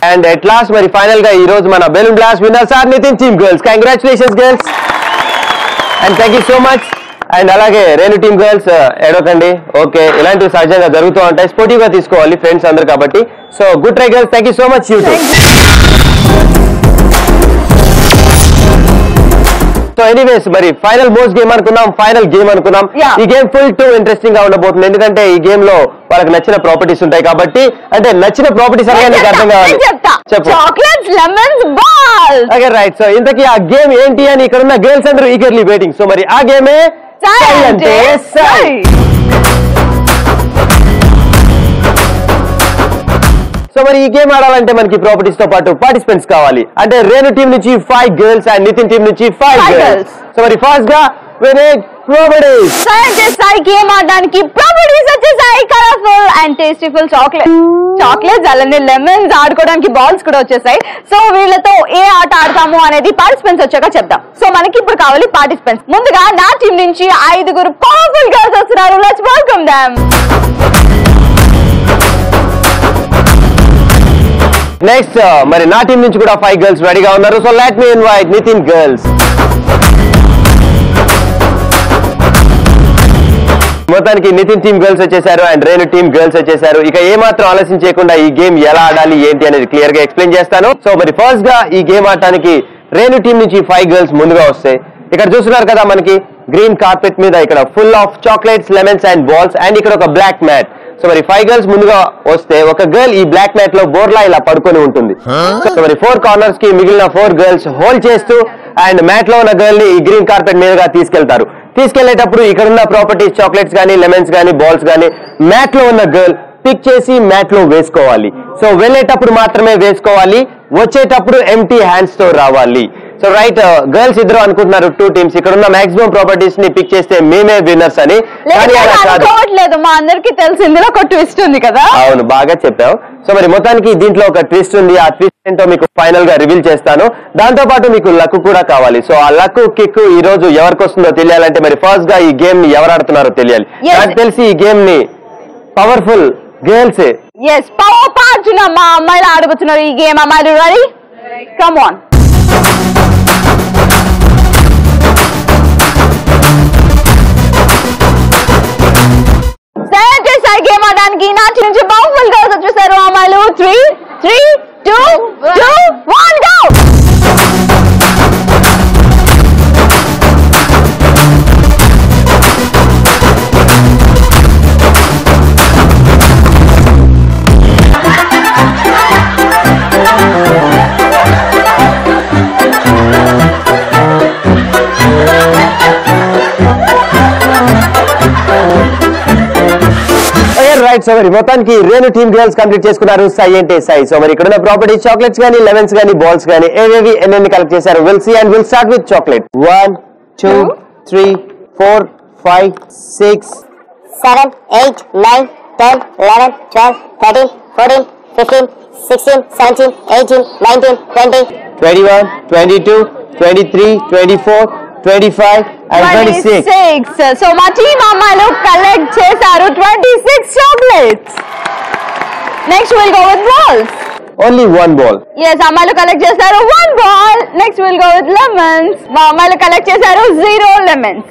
And at last మరి ఫైనల్ గా ఈ రోజు మన balloon blast winners are Nitin team girls. Congratulations girls and thank you so much. And అలాగే రేణు టీమ్ గర్ల్స్ ఎడకండి. ఓకే, ఇలాంటివి సహజంగా జరుగుతూ ఉంటాయి, స్పోర్టివ్ గా తీసుకోవాలి ఫ్రెండ్స్ అందరు కాబట్టి. So good try girls, thank you so much. You two. So anyways మరి ఫైనల్ మోస్ట్ గేమ్ అనుకున్నాం, ఫైనల్ గేమ్ అనుకున్నాం. ఈ గేమ్ ఫుల్ టు ఇంట్రెస్టింగ్ గా ఉండబోతుంది. ఎందుకంటే ఈ గేమ్ లో వాళ్ళకి నచ్చిన ప్రాపర్టీస్ ఉంటాయి కాబట్టి. అంటే నచ్చిన ప్రాపర్టీస్ అనేది నీకు అర్థం కావాలి. చెప్పు. Chocolates, lemons, balls. Okay right. So ఇంతకీ ఆ గేమ్ ఏంటి అని ఇక్కడ ఉన్న గర్ల్స్ అందరూ ఈగర్లీ వెయిటింగ్. సో మరి ఆ గేమే సై అంటే సై. సో మరి ఈ గేమ్ ఆడాలంటే మనకి ప్రాపర్టీస్ తో పాటు పార్టిసిపెంట్స్ కావాలి. అంటే రేణు టీం నుంచి 5 గర్ల్స్ అండ్ నితిన్ టీం నుంచి 5 గర్ల్స్. సో మరి ఫస్ట్ గా ప్రాపర్టీస్. సై అంటే సై గేమ్ ఆడడానికి ప్రాపర్టీస్ వచ్చేసాయి. కలర్ఫుల్ అండ్ టేస్టీఫుల్ చాక్లెట్స్ అలానే లెమన్స్, ఆడుకోవడానికి బాల్స్ కూడా వచ్చేసాయి. సో వీళ్ళతో ఏ ఆట ఆడతాము అనేది పార్టిసిపెంట్స్ వచ్చాక చెప్దాం. సో మనకి ఇప్పుడు కావాలి పార్టిసిపెంట్స్. ముందుగా నా టీం నుంచి 5 పవర్ఫుల్ గర్ల్స్ వస్తున్నారు. Let's welcome them. నెక్స్ట్ మరి నా టీం నుంచి కూడా 5 గర్ల్స్ రెడీగా ఉన్నారు. So let me invite Nitin girls. మొత్తానికి నితిన్ టీమ్ గర్ల్స్ వచ్చేసారు అండ్ రేణు టీమ్ గర్ల్స్ వచ్చేసారు. ఇక ఏమాత్రం ఆలస్యం చేయకుండా ఈ గేమ్ ఎలా ఆడాలి ఏంటి అనేది క్లియర్ గా ఎక్స్ప్లెయిన్ చేస్తాను. సో మరి ఫస్ట్ గా ఈ గేమ్ ఆడటానికి రేణు టీం నుంచి 5 గర్ల్స్ ముందుగా వస్తాయి. ఇక్కడ చూస్తున్నారు కదా మనకి గ్రీన్ కార్పెట్ మీద ఇక్కడ full of chocolates, lemons and balls and ఇక్కడ ఒక బ్లాక్ మ్యాట్. సో మరి 5 గర్ల్స్ ముందుగా వస్తే ఒక గర్ల్ ఈ బ్లాక్ మ్యాట్ లో బోర్లా ఇలా పడుకొని ఉంటుంది. సో మరి 4 కార్నర్స్ కి మిగిలిన 4 గర్ల్స్ హోల్డ్ చేస్తూ అండ్ మ్యాట్ లో ఉన్న గర్ల్ ని ఈ గ్రీన్ కార్పెట్ మీదుగా తీసుకెళ్తారు. తీసుకెళ్లేటప్పుడు ఇక్కడ ఉన్న ప్రాపర్టీస్ చాక్లెట్స్ గానీ, లెమన్స్ గానీ, బాల్స్ గానీ మ్యాట్ లో ఉన్న గర్ల్ పిక్ చేసి మ్యాట్ లో వేసుకోవాలి. సో వెళ్ళేటప్పుడు మాత్రమే వేసుకోవాలి, వచ్చేటప్పుడు ఎంటీ హ్యాండ్స్ తో రావాలి. సో రైట్, గర్ల్స్ ఇద్దరు అనుకుంటున్నారు 2 టీమ్స్ ఇక్కడ ఉన్న మాక్సిమం ప్రాపర్టీస్ ని పిక్ చేస్తే మేమే విన్నర్స్ అని. అనుకోవట్లేదు, మా అందరికి తెలిసి ఇందులో ఒక ట్విస్ట్ ఉంది కదా. అవును, బాగా చెప్పావు. సో మరి మొత్తానికి దీంట్లో ఒక ట్విస్ట్ ఉంది. ఆ ట్విస్ట్ ఏంటో మీకు ఫైనల్ గా రివీల్ చేస్తాను. దాంతో పాటు మీకు లక్ కూడా కావాలి. సో ఆ లక్ కిక్ ఈ రోజు ఎవరికి వస్తుందో తెలియాలంటే మరి ఫస్ట్ గా ఈ గేమ్ ని ఎవరు ఆడుతున్నారో తెలియాలి. నాకు తెలిసి ఈ గేమ్ ని పవర్ఫుల్ గర్ల్స్ పవర్ పార్చున మా అమ్మాయిలు ఆడబోతున్నారు ఈ గేమ్. అమ్మాయిలు రెడీ? Come on. గేమ్ ఆడడానికి నాటి నుంచి పవర్ఫుల్ గర్ల్స్ వచ్చేసారు అమ్మాయిలు. 3, 2, 1 గో. రైట్. సో మరి మొత్తానికి రేణు టీమ్ గర్ల్స్ కంప్లీట్ చేసుకున్నారు సై అంటే సై. సో మరి ఇక్కడ ఉన్న ప్రాపర్టీస్ చాక్లెట్స్ గానీ, లెమన్స్ గానీ, బాల్స్ గానీ ఏవేవి ఎన్ని కలెక్ట్ చేశారు will see and will start with chocolate. 1, 2, 3, 4, 5, 6, 7, 8, 9, 10, 11, 12, 13, 14, 15, 16, 17, 18, 19, 20, 21, 22, 23, 24, 25 and 26. So మా టీమ్ అమ్మాయిలు కలెక్ట్ చేశారు 26 chocolates. Next will go with balls. Only 1 ball. Yes, అమ్మాయిలు కలెక్ట్ చేశారు 1 ball. Next will go with lemons. మా అమ్మాయిలు కలెక్ట్ చేశారు 0 lemons.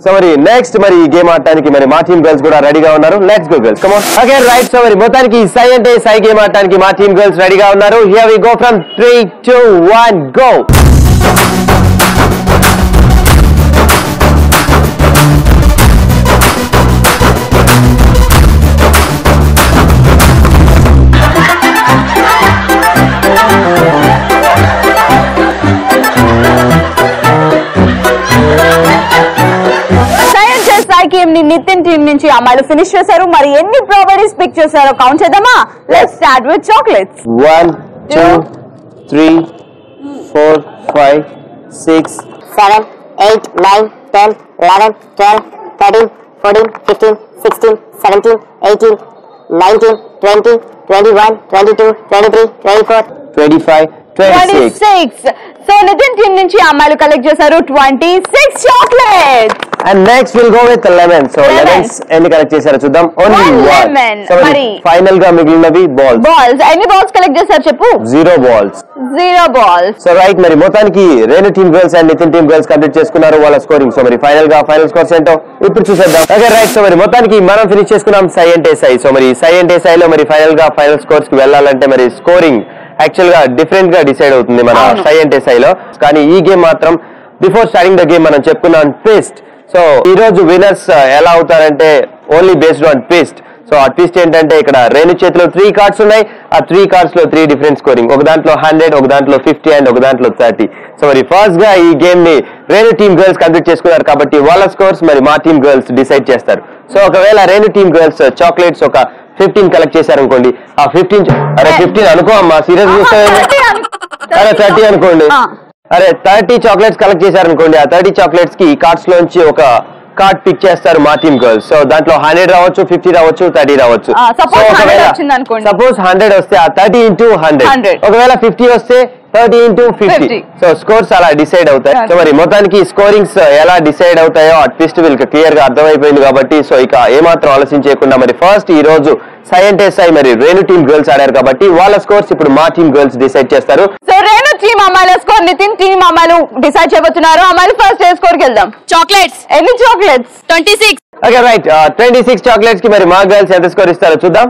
సో మరి నెక్స్ట్ మరి ఈ గేమ్ ఆడటానికి మరి మా టీమ్ గర్ల్స్ కూడా రెడీగా ఉన్నారు. Let's go girls, come on. Okay right. So మరి మొత్తానికి సై అంటే సై గేమ్ ఆడటానికి మా టీమ్ గర్ల్స్ రెడీగా ఉన్నారు. Here we go from 3, 2, 1 go. కానీ నితిన్ టీం నుంచి అమ్మాయిలు ఫినిష్ చేశారు. మరి ఎన్ని ప్రాపర్టీస్ పిక్ చేశారో కౌంట్ చేద్దామా? Let's start with chocolates. 1 2 3 4 5 6 7 8 9 10 11 12 13 14 15 16 17 18 19 20 21 22 23 24 25 26. So Nitin team నుంచి అమ్మాయిలు కలెక్ట్ చేశారు 26 chocolates. And next will go with lemon. So lemons ఎన్ని కలెక్ట్ చేశారో చూద్దాం. Only one. సో ఫైనల్ గా మిగిలినవి బాల్స్. ఎన్ని బాల్స్ కలెక్ట్ చేశారు చెప్పు? 0 బాల్స్. సో రైట్, మరి మొత్తానికి Renu team girls and Nitin team girls complete చేసుకున్నారు వాళ్ళ స్కోరింగ్. సో మరి ఫైనల్ స్కోర్స్ ఏంటో ఇప్పుడు చూసేద్దాం. ఓకే రైట్, సో మరి మొత్తానికి మనం ఫినిష్ చేసుకున్నాం సై అంటే సై. సో మరి సై అంటే సైలో మరి ఫైనల్ స్కోర్స్ కి వెళ్ళాలంటే మరి స్కోరింగ్ యాక్చువల్ గా డిఫరెంట్ గా డిసైడ్ అవుతుంది మన సై అంటే సైలో. కానీ ఈ గేమ్ మాత్రం బిఫోర్ స్టార్టింగ్ ద గేమ్ మనం చెప్పుకున్నాం ట్విస్ట్. సో ఈ రోజు విన్నర్స్ ఎలా అవుతారంటే only based on twist. So ఆ ట్విస్ట్ ఏంటంటే ఇక్కడ రేణు చేతిలో 3 కార్డ్స్ ఉన్నాయి. ఆ 3 కార్డ్స్ లో 3 డిఫరెంట్ స్కోరింగ్. ఒక దాంట్లో 100, ఒక దాంట్లో 50 అండ్ ఒక దాంట్లో 30. సో మరి ఫస్ట్ గా ఈ గేమ్ ని రేణు టీమ్ గర్ల్స్ కంప్లీట్ చేసుకున్నారు కాబట్టి వాళ్ళ స్కోర్స్ మరి మా టీమ్ గర్ల్స్ డిసైడ్ చేస్తారు. సో ఒకవేళ రేణు టీమ్ గర్ల్స్ చాక్లెట్స్ ఒక 15 కలెక్ట్ చేశారనుకోండి, ఆ 15 అనుకో అమ్మా, సీరియస్ చూస్తే 30 అనుకోండి. 30 చాక్లెట్స్ కలెక్ట్ చేశారనుకోండి, ఆ 30 చాక్లెట్స్ కి ఈ కార్డ్స్ లోంచి ఒక కార్డ్ పిక్ చేస్తారు మా టీమ్ గర్ల్స్. సో దాంట్లో 100 రావచ్చు, 50 రావచ్చు, 30 రావచ్చు. సపోజ్ 100 వస్తే ఆ 30 into 100. ఒకవేళ 50 వస్తే 30 into 50. సో స్కోర్స్ అలా డిసైడ్ అవుతాయి. సో మరి మొత్తానికి స్కోరింగ్స్ ఎలా డిసైడ్ అవుతాయో ఆ ట్విస్ట్ వీళ్ళకి క్లియర్ గా అర్థమైపోయింది కాబట్టి సో ఇక ఏమాత్రం ఆలోచించకుండా మరి ఫస్ట్ ఈ రోజు సై అంటే సై మరి రేణు టీమ్ గర్ల్స్ ఆడారు కాబట్టి వాళ్ళ స్కోర్స్ ఇప్పుడు మా టీమ్ గర్ల్స్ డిసైడ్ చేస్తారు. సో రేణు టీమ్ అమ్మాయిల స్కోర్ నితిన్ టీమ్ అమ్మాయిలు డిసైడ్ చేయబోతున్నారు. అమ్మాయిలు ఫస్ట్ ఏ స్కోర్ కి వెళ్దాం? చాక్లెట్స్. ఎన్ని చాక్లెట్స్? 26. ఓకే రైట్, 26 చాక్లెట్స్ కి మరి మా గర్ల్స్ ఎంత స్కోర్ ఇస్తారో చూద్దాం.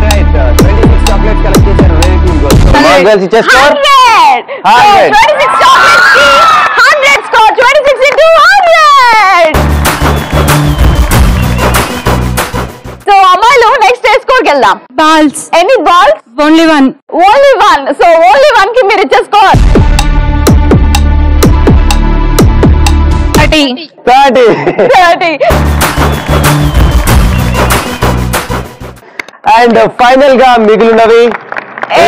రైట్, 26 చాక్లెట్స్ కలెక్ట్ చేశారు రేణు టీమ్ గర్ల్స్. మా గర్ల్స్ ఇచ్చే స్కోర్ 100. 26 చాక్లెట్స్ కి 100 స్కోర్. 26 into 100. సో అమ్మాయిలు నెక్స్ట్ ఏ స్కోర్ కి వెళ్దాం? బాల్స్. ఎన్ని బాల్స్? ఓన్లీ 1. సో ఓన్లీ 1 కి మీరు ఇచ్చే స్కోర్ 30. అండ్ ఫైనల్ గా మిగిలినవి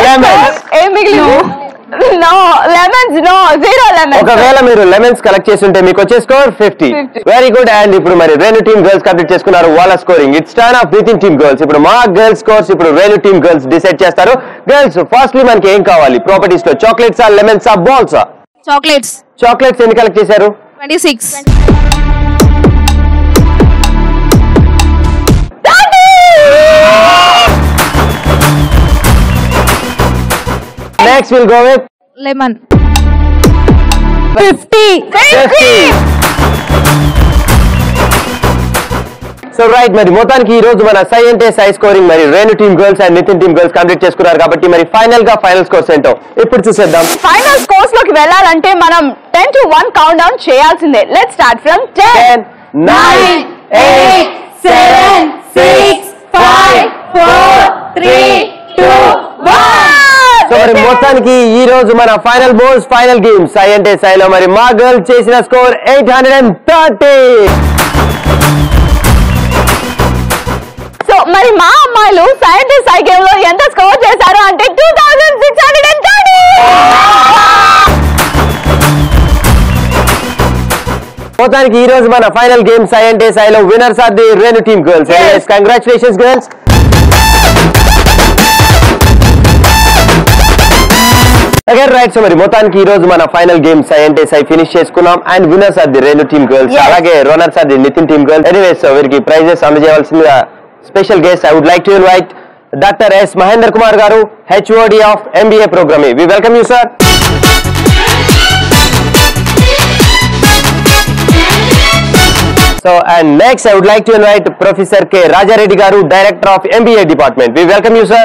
లెమన్స్. ఏం మిగిలింది? No lemons. No, 0 lemons. ఒకవేళ మీరు లెమన్స్ కలెక్ట్ చేస్తుంటే మీకు వచ్చే స్కోర్ 50. Very good. అండ్ ఇప్పుడు మరి రేణు టీమ్ గర్ల్స్ కంప్లీట్ చేసుకున్నారు వాళ్ళ scoring. It's turn of Nitin team girls. ఇప్పుడు మా గర్ల్స్ స్కోర్స్ ఇప్పుడు రేణు టీమ్ గర్ల్స్ డిసైడ్ చేస్తారు. గర్ల్స్ ఫస్ట్లీ మనకి ఏం కావాలి? ప్రాపర్టీస్ లో చాక్లెట్స్, లెమన్స్, బాల్స్? చాక్లెట్స్ ఎన్ని కలెక్ట్ చేశారు? 26. Next we'll go with lemon. 50. So right, మరి మొత్తానికి ఈ రోజు మన సై అంటే సై స్కోరింగ్ మరి Renu team girls and Nitin team girls complete చేసుకున్నారు కాబట్టి మరి ఫైనల్ స్కోర్స్ ఏంటో ఇప్పుడు చూసేద్దాం. ఫైనల్ స్కోర్స్ లోకి వెళ్ళాలంటే మనం 10 to 1 కౌంట్ డౌన్ చేయాల్సిందే. Let's start from 10 9 8 7 6 5 4 3 2 1. సో మరి మొత్తానికి ఈ రోజు మన ఫైనల్ బోల్స్ ఫైనల్ గేమ్ సై అంటే సైలో మరి మా గర్ల్స్ చేసిన స్కోర్ 830. సో మరి మా అమ్మాయిలు సై అంటే సై గేమ్ లో ఎంత స్కోర్ చేశారు అంటే 2630. మొత్తానికి ఈ రోజు మన ఫైనల్ గేమ్ సై అంటే సైలో winners are the Renu team girls. Congratulations girls. Right, so మరి మొత్తానికి ఈ రోజు మన ఫైనల్ గేమ్ సై అంటే సై ఫినిష్ చేసుకున్నాం and winners are the Renu team girls, అలాగే runners are the Nitin team girls. Anyways వీరికి ప్రైజెస్ అందజేయవలసిందిగా special guest I would like to invite doctor S Mahender Kumar garu, HOD of MBA program. We welcome you sir. So and next I would like to invite Professor K. Rajareddy Garu, Director of MBA Department. We welcome you, sir.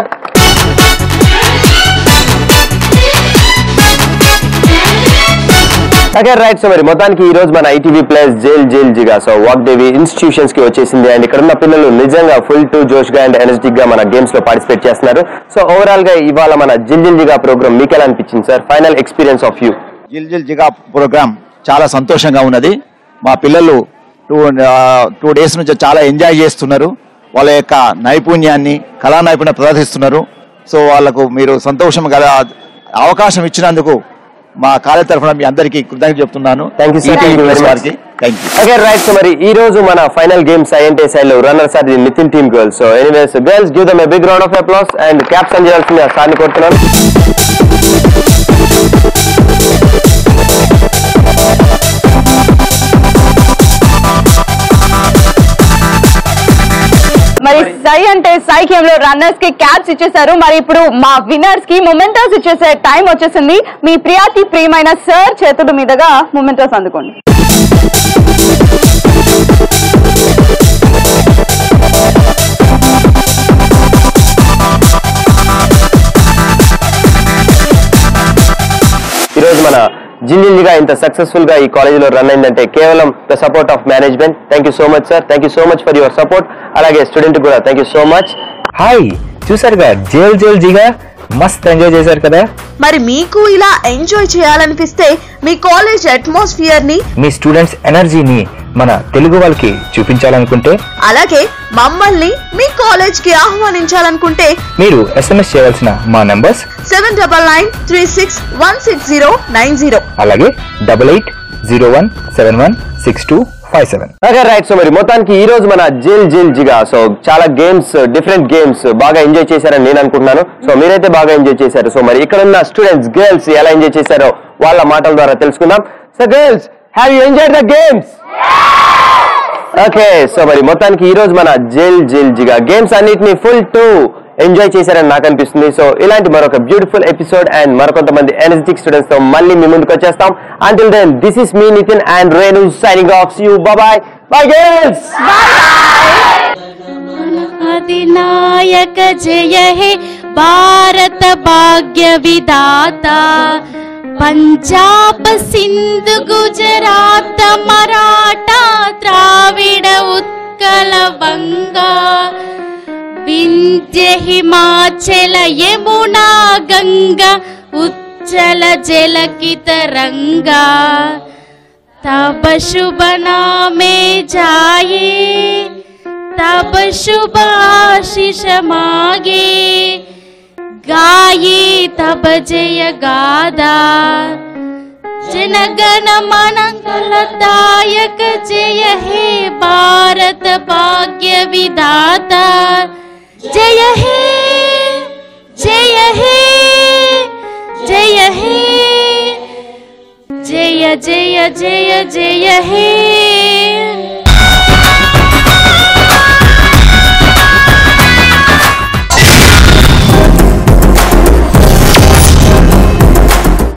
Okay, right. So మరి మొత్తానికి ఈ రోజు మన ITV plus jail జిగా so Vagdevi institutions కి వచ్చేసింది and ఇక్కడ ఉన్న పిల్లలు నిజంగా ఫుల్ టు జోష్ గా అండ్ ఎనర్జెటిక్ గా మన గేమ్స్ లో పార్టిసిపేట్ చేస్తున్నారు. సో ఓవరాల్ గా ఇవాళ మన జిల్ జిగా ప్రోగ్రామ్ మీకు ఎలా అనిపించింది sir? Final experience of you. జిల్ జిగా ప్రోగ్రామ్ చాలా సంతోషంగా ఉన్నది. మా పిల్లలు 2 days నుంచి చాలా ఎంజాయ్ చేస్తున్నారు. వాళ్ళ యొక్క నైపుణ్యాన్ని కళా నైపుణ్యం ప్రదర్శిస్తున్నారు. సో వాళ్ళకు మీరు సంతోషం గల అవకాశం ఇచ్చినందుకు మా కాలేజ్ తరఫున మీ అందరికీ కృతజ్ఞతలు చెప్తున్నాను. Thank you sir. Okay right. So మరి ఈ రోజు మన ఫైనల్ గేమ్స్ ఐఎన్టీఎస్ఐ లో runners are the Nitin team girls. So anyways girls give them a big round of applause and caps అని చేయాల్సింది ఆ సార్ని కోరుతున్నాను. మరి సై అంటే సై గేమ్ లో రన్నర్స్ కి క్యాప్స్ ఇచ్చేసారు. మరి ఇప్పుడు మా విన్నర్స్ కి మొమెంటోస్ ఇచ్చేసే టైం వచ్చేసింది. మీ ప్రియాతి ప్రియమైన సార్ చేతుల మీదుగా మొమెంటోస్ అందుకోండి. ఈరోజు మన జిల్లిగా ఇంత సక్సెస్ఫుల్ గా ఈ కాలేజ్ లో రన్ అయిందంటే కేవలం the support of management. Thank you so much sir. Thank you so much for your support. అలాగే స్టూడెంట్ కూడా thank you so much. Hi, చూసారుగా జేల్ జిగా మస్త్ ఎంజాయ్ చేశారు కదా. మరి మీకు ఇలా ఎంజాయ్ చేయాలనిపిస్తే మీ కాలేజ్ అట్మాస్ఫియర్ ని, మీ స్టూడెంట్స్ ఎనర్జీని మన తెలుగు వాళ్ళకి చూపించాలనుకుంటే, అలాగే మమ్మల్ని మీ కాలేజ్ కి ఆహ్వానించాలనుకుంటే మీరు SMS చేయాల్సిన మా నంబర్స్ 7993616090 అలాగే 8801716257. Okay right. సో మరి మొత్తానికి ఈ రోజు మన జేల్ జిగా సో చాలా గేమ్స్, డిఫరెంట్ గేమ్స్ బాగా ఎంజాయ్ చేశారని నేను అనుకుంటున్నాను. సో మీరైతే బాగా ఎంజాయ్ చేశారు. సో మరి ఇక్కడ ఉన్న స్టూడెంట్స్ గర్ల్స్ ఎలా ఎంజాయ్ చేశారో వాళ్ళ మాటల ద్వారా తెలుసుకుందాం. So girls, have you enjoyed the games? Okay. So మరి మొత్తానికి ఈ రోజు మన జేల్ జిగా గేమ్స్ అన్నిటిని ఫుల్ టు ఎంజాయ్ చేశారని నాకు అనిపిస్తుంది. సో ఇలాంటి మరొక బ్యూటిఫుల్ ఎపిసోడ్ అండ్ మరికొంతమంది ఎనర్జెటిక్ స్టూడెంట్స్ తో మళ్ళీ మీ ముందుకు వచ్చేస్తాం. Until then, this is me Nitin and Renu signing off. See you. Bye bye. Bye girls. अधिनायक जय हे भारत भाग्य विधाता पंजाब सिंध गुजरात मराठा द्राविड उत्कल बंगा विंध्य हिमाचल यमुना गंगा उच्चल जलकी तरंगा तब शुभ नामे जाए तब शुभ आशीष मागे गाये तब जय गादा जनगण मंगलदायक जय हे भारत भाग्य विधाता जय हे जय हे जय हे जय जय जय जय हे